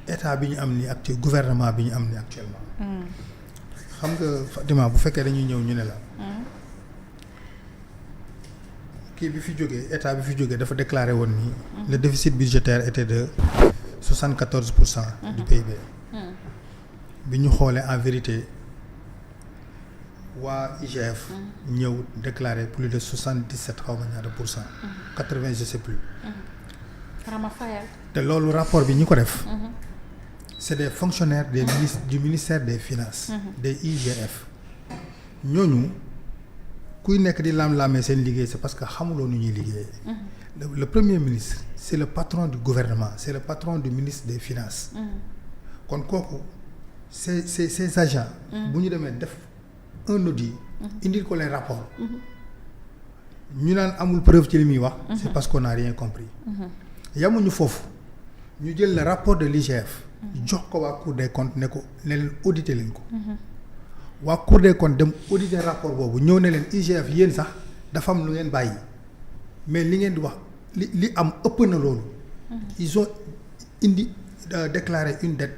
état bi ñu am ni actuel gouvernement bi ñu am ni actuellement. xam nga Fatima bu fekkee dañuy ñëw ñu ne la. kii bi fi jógee état bi fi jógee dafa déclaré woon ni. le déficit budgétaire était de 74% du PIB. bi ñu xoolee en vérité waa IGF. ñëw déclaré plus de 77 xaw ma ñaata pour cent. 80 je sais plus. te loolu rapport bi ñi ko def. c'est des fonctionnaires du ministère des finances. des IGF. ñooñu kuy nekk di lam-lamee seen liggéey c'est parce que xamuloo nu ñuy liggéeyee. le premier ministre c'est le patron du gouvernement c'est le patron du ministre des finances. kon kooku ces agents. bu ñu demee def un audit. indil ko les rapports. ñu naan amul preuve ci li muy wax. c'est parce qu'on n'a rien compris. yamuñu foofu ñu jël le rapport de l'IGF. jox ko waa Cour des comptes ne ko ne leen auditer leen ko. waa Cour des comptes dem auditer rapport boobu ñëw ne leen IGF yéen sax dafa am lu ngeen bàyyi mais li ngeen di wax li am ëpp na loolu. ils ont déclaré une dette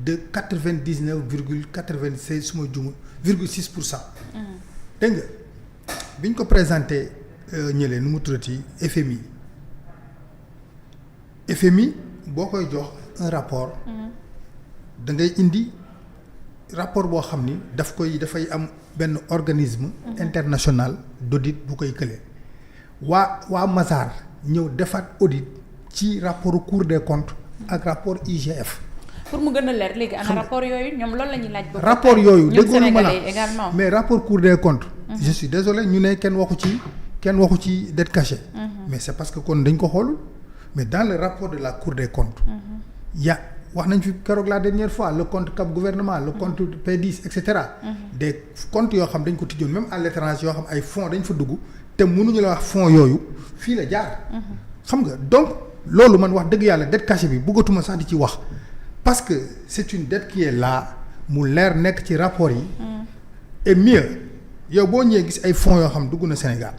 de 99,96 suma jumul ,6%. dégg nga biñ ko présenté ñële nu mu tuddati FMI boo koy jox un rapport. da ngay indi rapport boo xam ni dafay am benn organisme. international d'audit bu koy kële. waa Mazars ñëw defaat audit ci rapport Cour des comptes ak rapport IGF. pour mu gën a leer léegi ana rapport yooyu ñoom loolu la ñuy laaj. rapport yooyu déggoo lu ma la également mais rapport Cour des comptes. je suis désolé ñu ne kenn waxu ci dette cachée. mais c'est parce que kon dañ ko xoolul mais dans le rapport de la Cour des comptes. wax nañ fi keroog la dernière fois le compte cap gouvernement le compte P10 et cetera. des comptes yoo xam dañ ko tijjoon même à l'étranger yoo xam ay fonds dañ fa dugg te mënuñu la wax fonds yooyu fii la jaar. xam nga donc loolu man wax dëgg yàlla dette cachée bi bëggatuma sax di ci wax parce que c'est une dette qui est là mu leer nekk ci rapport yi. et mieux yow boo ñëwee gis ay fonds yoo xam dugg na Sénégal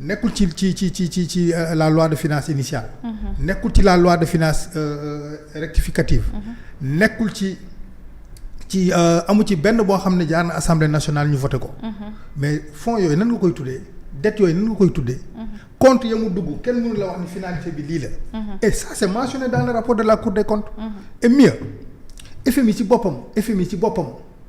nekkul ci la loi de finances initiale. nekkul ci la loi de finances rectificative. nekkul ci amu ci benn boo xam ne jaar na assemblée nationale ñu voté ko. mais fonds yooyu nan nga koy tuddee dettes yooyu nan nga koy tuddee. compte ya mu dugg kenn mënu la wax ni finalité bi lii la. et ça c'est mentionné dans le rapport de la Cour des comptes. et mieux FMI ci boppam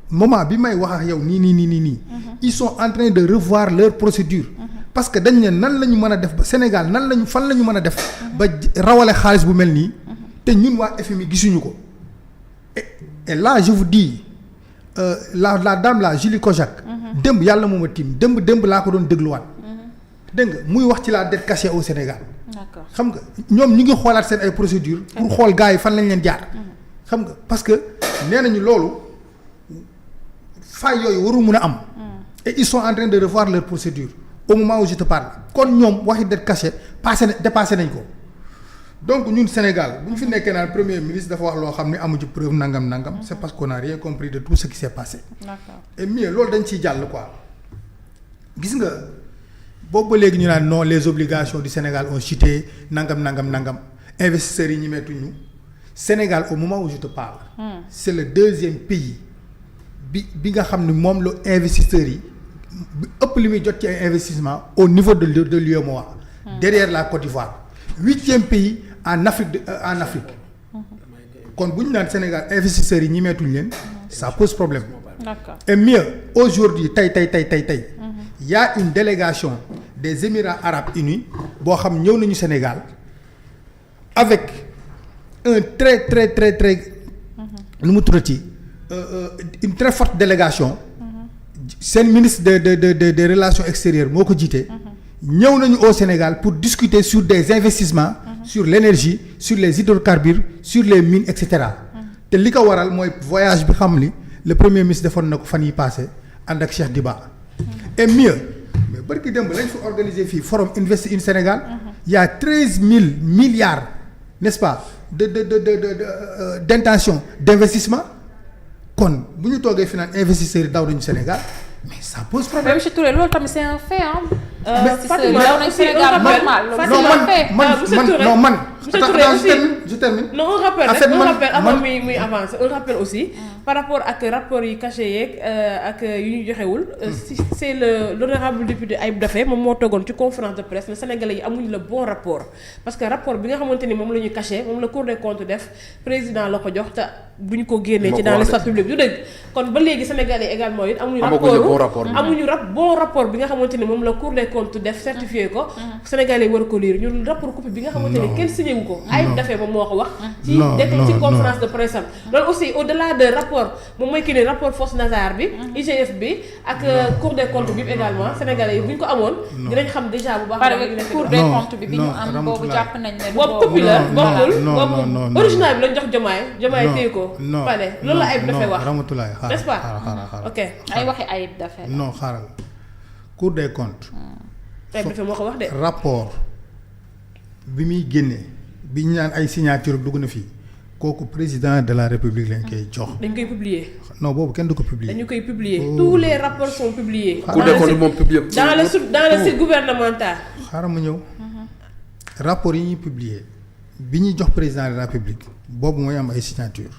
moment bi may wax ak yow nii. ils sont en train de revoir leur procédure. parce que dañ ne nan la ñu mën a def ba Sénégal fan la ñu mën a def. ba rawale xaalis bu mel nii. te ñun waa FMI gisuñu ko. et là je vous dis la dame là Julie Kojak. démb yàlla moom a tiim démb laa ko doon dégluwaat. dégg nga muy wax ci la dette cachée au Sénégal. d'accord xam nga ñoom ñu ngi xoolaat seen ay procédures. pour xool gars yi fan lañ leen jaar. xam nga parce que nee nañu loolu fay yooyu warul mun a am. et ils sont en train de revoir leur procédure au moment où je te parle kon ñoom waxi dette cachée dépassé nañ ko donc ñun Sénégal bu ñu fi nekkee naan premier ministre dafa wax loo xam ne amu ci preuve nangam. c'est parce qu'on n'a rien compris de tout ce qui s'est passé. d'accord et mieux loolu dañ ciy jàll quoi gis nga. boobu ba léegi ñu naan non les obligations du Sénégal ont chuté nangam investisseurs yi ñemeetuñu Sénégal au moment où je te parle. c'est le deuxième pays bi nga xam ne moom la investisseurs yi bi ëpp li muy jot ci ay investissement au niveau de l'UEMOA. derrière la Côte d'Ivoire. 8e pays en Afrique kon bu ñu naan Sénégal investisseurs yi ñemeetuñu leen. ça pose problème. d'accord et mieux aujourd'hui tey. y a une délégation des Émirats arabes unis boo xam ñëw nañu Sénégal avec un très lu mu tuddati une très forte délégation. seen ministre des relations extérieures moo ko jiite. ñëw nañu au Sénégal pour discuter sur des investissements. sur l'énergie sur les hydrocarbures sur les mines et cetera. te li ko waral mooy voyage bi xam ni le premier ministre defoon na ko fan yi passé ànd ak Cheikh Diba. et mieux mais barki démb lañ fi organiser fii forum Invest in Sénégal. il y a 13 000 milliards n'est-ce pas d'intention d'investissement kon bu ñu toogee fi naan investisseurs yi daw nañu Sénégal mais ça pose problème. mais monsieur Touré loolu tamit c'est un fait mais daw nañu Sénégal normal. man monsieur Touré aussi je termine. non un rappel En fait, rek un man- rappel avant man- muy avancer un rappel aussi par rapport ak rapport yi caché yeeg ak yu ñu joxewul si c'est l'honorable député Ayib Daffé moom moo toogoon ci conférence de presse ne Sénégalais yi amuñu le bon rapport parce que rapport bi nga xamante ni moom la ñu caché moom la Cour des comptes def président la ko jox te bu ñu ko génnee ci dans l'espace public du dëgg kon ba léegi Sénégalais yi également it amuñu bon rapport bi nga xamante ni moom la Cour des comptes def certifié ko Sénégalais yi war ko lire ñun rapport copie bi nga xamante ni kenn signé wu ko Ayib Daffé moom moo ko wax ci ci conférence de presse am loolu aussi au-delà de rapport moom mooy kii ni rapport Force Nazar bi IGF bi ak Cour des comptes bi également Sénégalais yi bu ñu ko amoon dinañ xam déjà bu baax Cour des comptes bi ñu am boobu jàpp nañ ne boobu copie la bokkul non boobu original bi lañ jox Diomaye téye ko pale loolu la Ayib Daffé wax Ramatoulaye n'est-ce pas xaaral ok ay waxi Ayib Daffé non xaaral Cour des comptes Ayib Daffé moo ko wax de rapport bi muy génnee bi ñu naan ay signature dugg na fii kooku président de la république lañ koy jox. dañ koy publier. non boobu kenn du ko publier. dañu koy publier tous les rapports sont publiés. Cour des comptes moom publier. dans le site gouvernemental. xaaral ma ñëw rapport yi ñuy publier bi ñuy jox président de la république boobu mooy am ay signature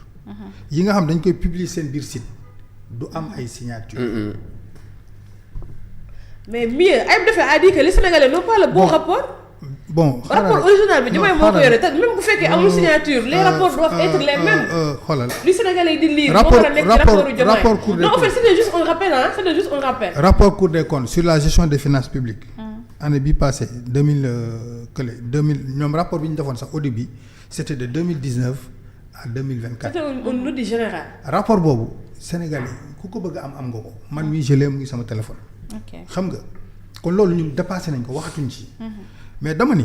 yi nga xam dañ koy publier seen biir site du am ay signature. mais mieux Ayib Daffé a dit que les Sénégalais n'ont pas le bon rapport. bon rapport original bi Diomaye moo ko yore te même bu fekkee amul signature les rapports doivent être les mêmes. xoolal li Sénégalais yi di lire. rapport moo war a nekk rapportu Diomaye rapport Cour des non en fait comptes c'était juste un rappel ah c'était juste un rappel. rapport Cour des comptes sur la gestion des finances publiques. année bii passée 2000 ñoom rapport bi ñu defoon sax au début c'était de 2019 à 2024. c'était un audit général. rapport boobu Sénégalais ku ko bëgg am nga ko man mii je l'ai mu ngi sama téléphone. ok xam nga kon loolu ñun dépassé nañ ko waxatuñ ci. mais dama ni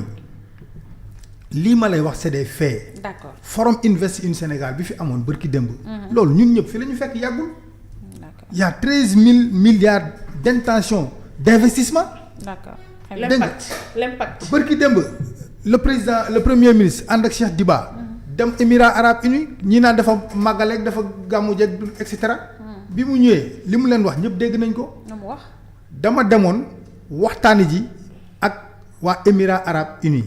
lii ma lay wax c'est des faits. d'accord forum Invest in Sénégal bi fi amoon bërki démb. loolu ñun ñëpp fi la ñu fekk yàggul. d'accord il y a 13 000 milliards d'intention d'investissement. d'accord l'impact. bërki démb le premier ministre ànd ak Cheikh Diba. dem Émirats Arabes Unis ñii naan dafa màggaleeg dafa gàmmu jeeg et cetera. bi mu ñëwee li mu leen wax ñëpp dégg nañ ko. nu mu wax. dama demoon waxtaani ji ak waa Émirats Arabes Unis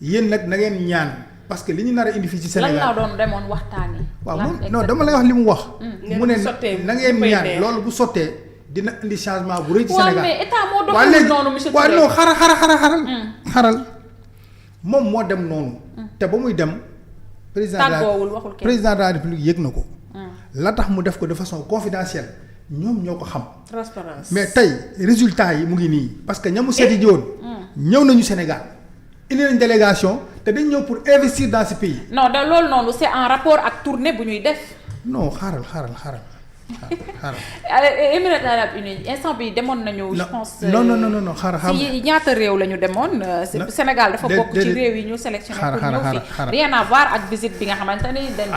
yéen nag na ngeen ñaan parce que li ñu nar a indi fii ci Sénégal lan la doon demoon waxtaani. waaw non dama lay wax li mu wax. mu ne na ngeen ñëppay ñaan neex. loolu bu sottee dina indi changement bu rëy ci waaw Sénégal. mais état moo waaw doxalul léegi noonu monsieur waaw Touré. non xaral moom moo dem noonu. te ba muy dem. tàggoowul waxul kenn. président de la république yëg na ko. la tax mu def ko de façon confidentielle ñoom ñoo ko xam. transparence mais tey résultat yi mu ngi nii parce que ñamu seeti ji woon ñëw nañu Sénégal indi nañ délégation te dañ ñëw pour investir dans ce pays. non de loolu noonu c'est en rapport ak tournée bu ñuy def. non xaaral. Émirats Arabes Unis instant bi demoon nañu. je pense non xaaral si ñaata réew la ñu demoon. Sénégal dafa bokk ci réew yi ñu sélectionné pour ñëw fi rien à voir ak visite bi nga xamante ni dañ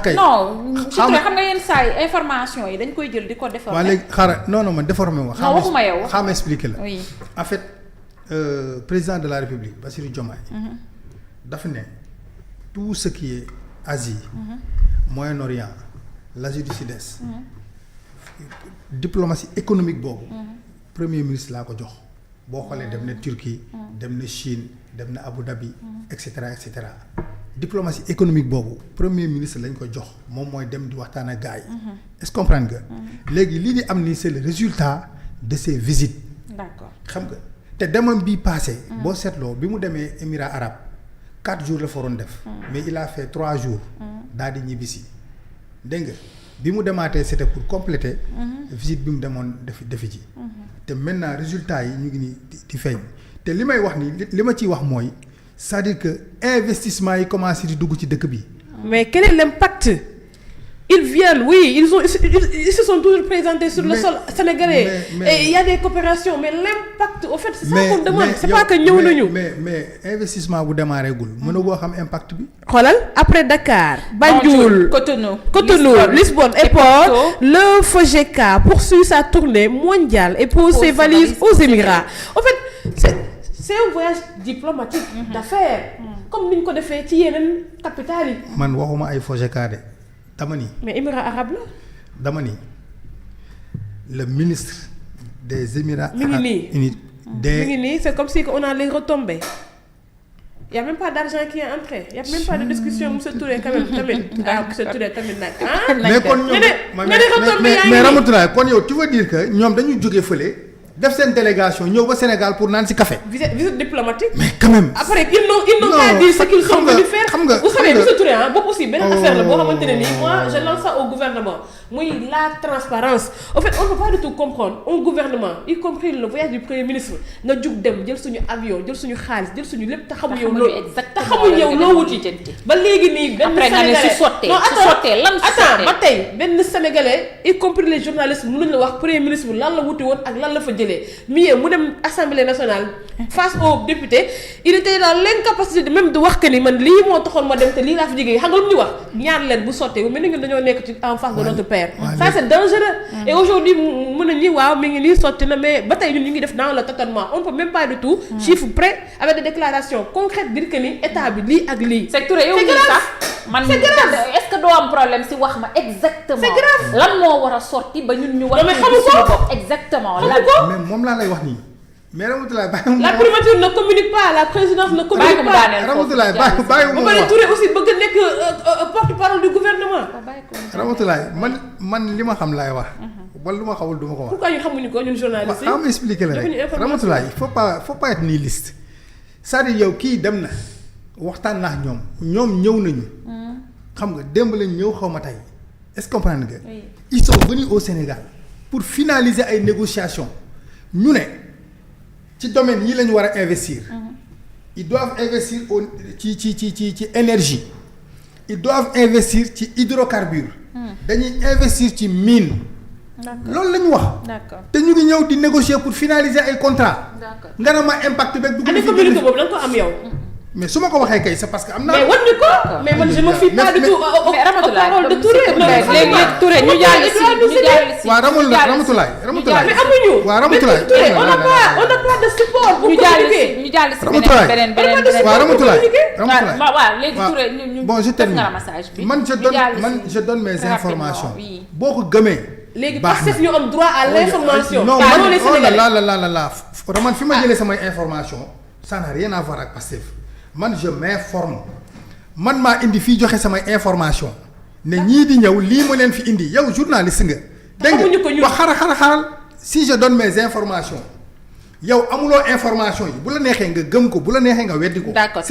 kay non surtout xam nga yenn saa yi information yi dañ koy jël di ko déformer. waaw léegi xaaral non man déformé ma. non waxuma yow xaaral expliqué la. oui en fait président de la République Bassirou Diomaye. dafa ne tout ce qui est Asie. Moyen-Orient. l'Asie du Sud-Est. diplomatie économique boobu. premier ministre laa ko jox boo xoolee dem na Turquie. dem na Chine dem na Abu Dhabi. et cetera. diplomatie économique boobu premier ministre lañ ko jox moom mooy dem di waxtaan ak gars yi. est-ce que comprendre nga. léegi lii di am ni c'est le résultat de ces visites. d'accord xam nga te demam bii passé. boo seetloo bi mu demee Émirats Arabes 4 jours la fa waroon def. mais il a fait 3 jours. daal di ñibbisi. dégg nga bi mu demaatee c'était pour compléter. visite bi mu demoon defi ji. te maintenant résultats yi ñu ngi nii di feeñ te li may wax ni li ma ciy wax mooy c'est-à-dire que investissement yi commencé di dugg ci dëkk bi. mais quel est l'impact? Ils viennent, oui, ils se sont toujours présentés sur le sol sénégalais. Et il y a des coopérations, mais l'impact, au fait, c'est ça qu'on demande. C'est pas que ñëw nañu. mais investissement bu démarré gul mën a boo xam impact bi. xoolal après Dakar. Banjul Cotonou Lisbonne et Port. Le FOGECA poursuit sa tournée mondiale et pose ses valises aux Émirats. En fait, c'est un voyage diplomatique d'affaires. Comme ni ñu ko defee ci yeneen capitales yi. man waxuma ay FOGECA de. dama ni mais Émirats arabes la. dama ni le ministre des Émirats mi ngi arabes nii unis mi ngi nii c'est comme si on a les retombées. y a même pas d'argent qui est entré y a même pas de discussion monsieur Touré quand même tamit monsieur Touré tamit nag mais kon ñoom mais Ramatoulaye kon yow tu veux dire que ñoom dañu jóge fële def seen délégation ñëw ba Sénégal pour naan ci café. visite diplomatique. mais quand même. après ils n'ont pas dit ce qu'ils sont venus faire. vous savez monsieur Touré boobu aussi benn affaire la boo xamante ne nii moi je lance ça au gouvernement muy la transparence en fait on ne peut pas du tout comprendre un gouvernement y compris le voyage du premier ministre nga jug dem jël suñu avion jël suñu xaalis jël suñu lépp te xamuñu yow loolu te xamuñu yow loo wuti ba léegi nii benn sénégalais attends ba tey benn sénégalais y compris les journalistes mënuñ la wax premier ministre bi lan la wuti woon ak lan la fa jëlee mais mu dem assemblée nationale face aux députés il était dans l'incapacité même de wax que ni man lii moo taxoon ma dem te lii laa fi jógee xam nga lu mu ñu wax ñaan leen bu sottee bu mel ni ñun dañoo nekk ci en face de notre père ça c'est dangereux et aujourd'hui mën nañu waaw mi ngi nii sotti na mais ba tey ñun ñu ngi def dans le tâtonnement on peut même pas du tout chiffre près avec des déclarations concrètes dire que ni état bi lii ak lii c'est yow sax man est-ce que doo am problème si wax ma exactement c'est grave lan moo war a sorti ba ñun ñu war mais xamu ko exactement mais moom laa lay wax nii mais Ramatoulaye bàyyi la primature ne communique pas la présidence ne communique pas Ramatoulaye bàyyi ba pare Touré aussi bëgg nekk porte-parole du gouvernement Ramatoulaye man li ma xam laay wax wala lu ma xamul du ma ko wax pourquoi ñu xamuñu ko ñun journaliste yi am expliquer la rek Ramatoulaye il faut pas être nihiliste c'est-à-dire yow kii dem na waxtaan naa ñoom ñëw nañu xam nga démb lañ ñëw xaw ma tey est-ce que comprendre nga ils sont venus au Sénégal pour finaliser ay négociations ñu ne ci domaine yi la ñu war a investir ils doivent investir ci énergie ils doivent investir ci hydrocarbures dañuy investir ci mine loolu la ñu wax te ñu ngi ñëw di négocier pour finaliser ay contrats nga ne ma impact beeg dugg fi communiqué boobu da nga ko am yow mais su ma ko waxee kay c'est parce que am naa. mais wan ñu ko mais man je me fie pas du tout aux paroles de Touré. léegi Touré ñu jàll si waaw Ramatoulaye mais amuñu. waaw Ramatoulaye on n'a pas de support pour communiquer. ñu jàll si beneen waaw Ramatoulaye waaw léegi Touré ñu bon je termine message bi man je donne mes informations boo ko gëmee. léegi parce que ñu am droit à l'information. non man fi ma jëlee samay information ça n'a rien à voir ak Pastef man je m'informe man maa indi fii joxe samay information ne ñii di ñëw lii ma leen fi indi yow journaliste nga. dégg nga wax xaaral si je donne mes informations yow amuloo information yi bu la neexee nga gëm ko bu la neexee nga weddi ko. d'accord